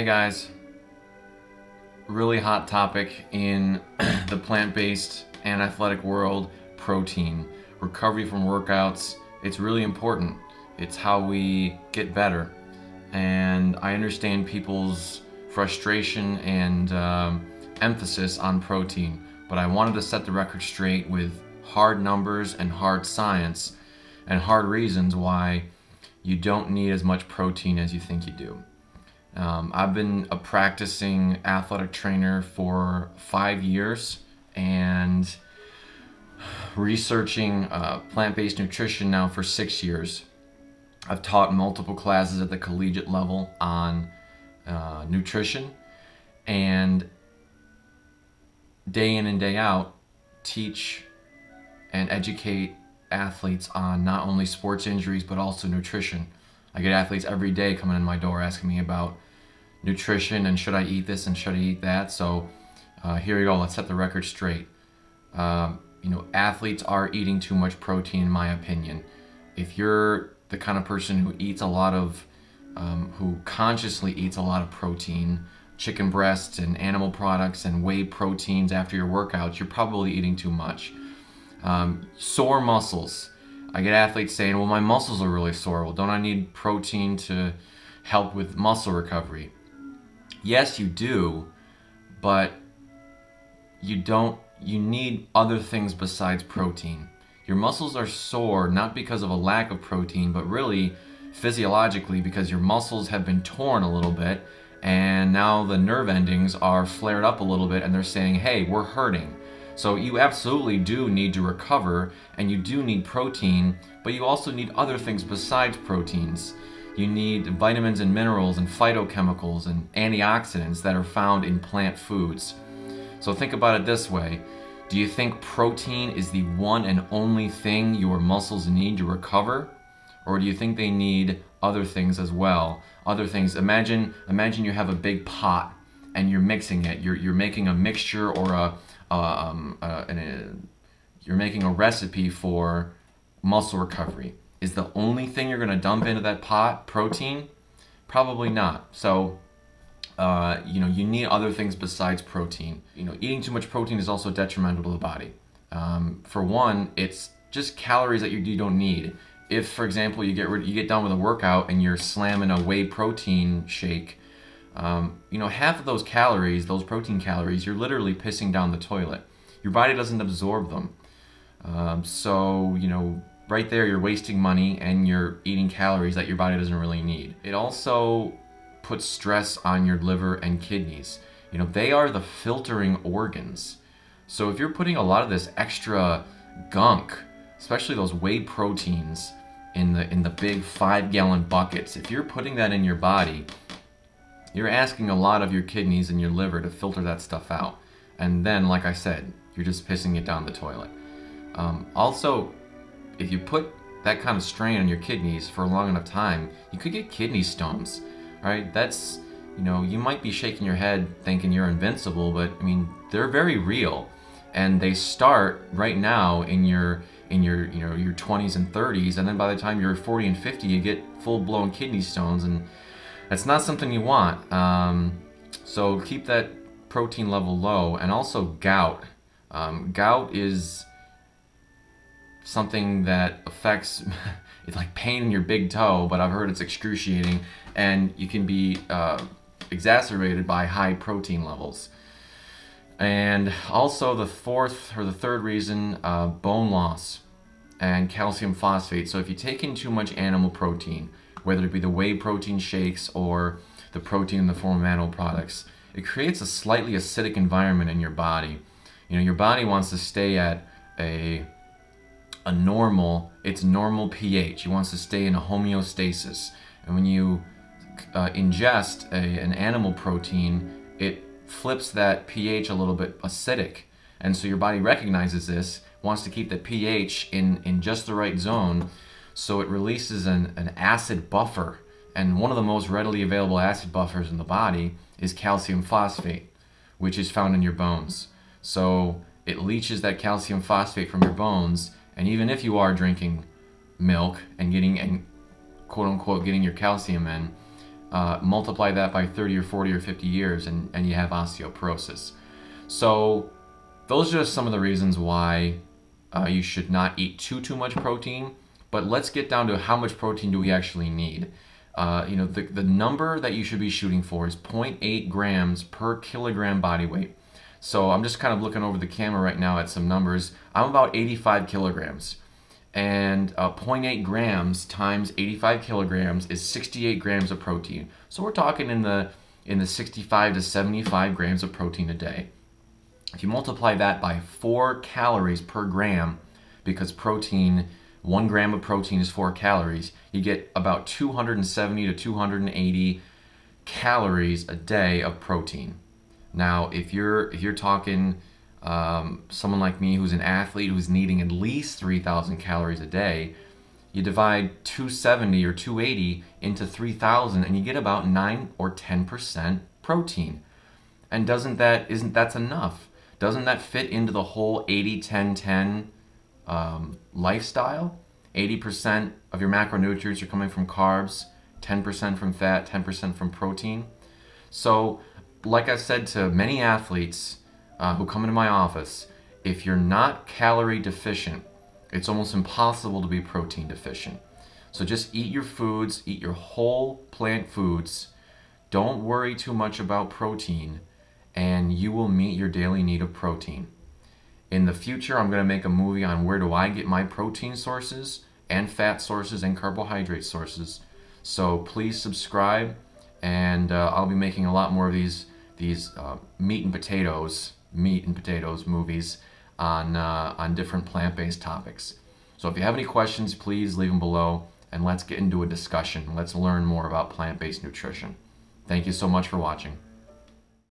Hey guys, really hot topic in the plant-based and athletic world, protein. Recovery from workouts, it's really important. It's how we get better. And I understand people's frustration and emphasis on protein, but I wanted to set the record straight with hard numbers and hard science and hard reasons why you don't need as much protein as you think you do. I've been a practicing athletic trainer for 5 years and researching plant-based nutrition now for 6 years. I've taught multiple classes at the collegiate level on nutrition, and day in and day out teach and educate athletes on not only sports injuries but also nutrition. I get athletes every day coming in my door asking me about nutrition and should I eat this and should I eat that. So here we go, let's set the record straight. Athletes are eating too much protein in my opinion. If you're the kind of person who eats a lot of, who consciously eats a lot of protein, chicken breasts and animal products and whey proteins after your workouts, you're probably eating too much. Sore muscles. I get athletes saying, well, my muscles are really sore. Well, don't I need protein to help with muscle recovery? Yes, you do, but you need other things besides protein. Your muscles are sore not because of a lack of protein, but really physiologically because your muscles have been torn a little bit and now the nerve endings are flared up a little bit and they're saying, hey, we're hurting. So you absolutely do need to recover and you do need protein, but you also need other things besides proteins. You need vitamins and minerals and phytochemicals and antioxidants that are found in plant foods. So think about it this way. Do you think protein is the one and only thing your muscles need to recover? Or do you think they need other things as well? Other things, imagine you have a big pot and you're mixing it. You're making a mixture or you're making a recipe for muscle recovery. Is the only thing you're gonna dump into that pot protein? Probably not. So, you need other things besides protein. Eating too much protein is also detrimental to the body. For one, it's just calories that you don't need. If, for example, you get done with a workout and you're slamming a whey protein shake, half of those calories, those protein calories, you're literally pissing down the toilet. Your body doesn't absorb them. Right there you're wasting money and you're eating calories that your body doesn't really need. It also puts stress on your liver and kidneys. They are the filtering organs. So if you're putting a lot of this extra gunk, especially those whey proteins in the big 5-gallon buckets, if you're putting that in your body, you're asking a lot of your kidneys and your liver to filter that stuff out. And then, like I said, you're just pissing it down the toilet. Also, if you put that kind of strain on your kidneys for a long enough time, you could get kidney stones, right? That's, you might be shaking your head thinking you're invincible, but I mean, they're very real. And they start right now in your 20s and 30s, and then by the time you're 40 and 50, you get full-blown kidney stones, and that's not something you want. So keep that protein level low. And also gout. Gout is something that affects, it's like pain in your big toe, but I've heard it's excruciating, and you can be exacerbated by high protein levels. And also the third reason, bone loss and calcium phosphate. So if you take in too much animal protein, whether it be the whey protein shakes or the protein in the form of animal products, it creates a slightly acidic environment in your body. Your body wants to stay at its normal pH. It wants to stay in a homeostasis. And when you ingest an animal protein, it flips that pH a little bit acidic. And so your body recognizes this, wants to keep the pH in just the right zone, so it releases an acid buffer. And one of the most readily available acid buffers in the body is calcium phosphate, which is found in your bones. So it leaches that calcium phosphate from your bones, and even if you are drinking milk and quote unquote getting your calcium in, multiply that by 30 or 40 or 50 years, and you have osteoporosis. So those are just some of the reasons why you should not eat too much protein. But let's get down to how much protein do we actually need. The number that you should be shooting for is 0.8 grams per kilogram body weight. So I'm just kind of looking over the camera right now at some numbers. I'm about 85 kilograms. And 0.8 grams times 85 kilograms is 68 grams of protein. So we're talking in the 65 to 75 grams of protein a day. If you multiply that by 4 calories per gram, because 1 gram of protein is 4 calories, you get about 270 to 280 calories a day of protein. Now, if you're talking someone like me who's an athlete who's needing at least 3,000 calories a day, you divide 270 or 280 into 3,000 and you get about 9 or 10% protein. And isn't that enough? Doesn't that fit into the whole 80-10-10 lifestyle? 80% of your macronutrients are coming from carbs, 10% from fat, 10% from protein. So, like I said to many athletes who come into my office, if you're not calorie deficient, it's almost impossible to be protein deficient. So just eat your foods, eat your whole plant foods. Don't worry too much about protein, and you will meet your daily need of protein. In the future, I'm going to make a movie on where do I get my protein sources and fat sources and carbohydrate sources. So please subscribe, and I'll be making a lot more of these meat and potatoes movies on different plant-based topics. So if you have any questions, please leave them below, and let's get into a discussion. Let's learn more about plant-based nutrition. Thank you so much for watching.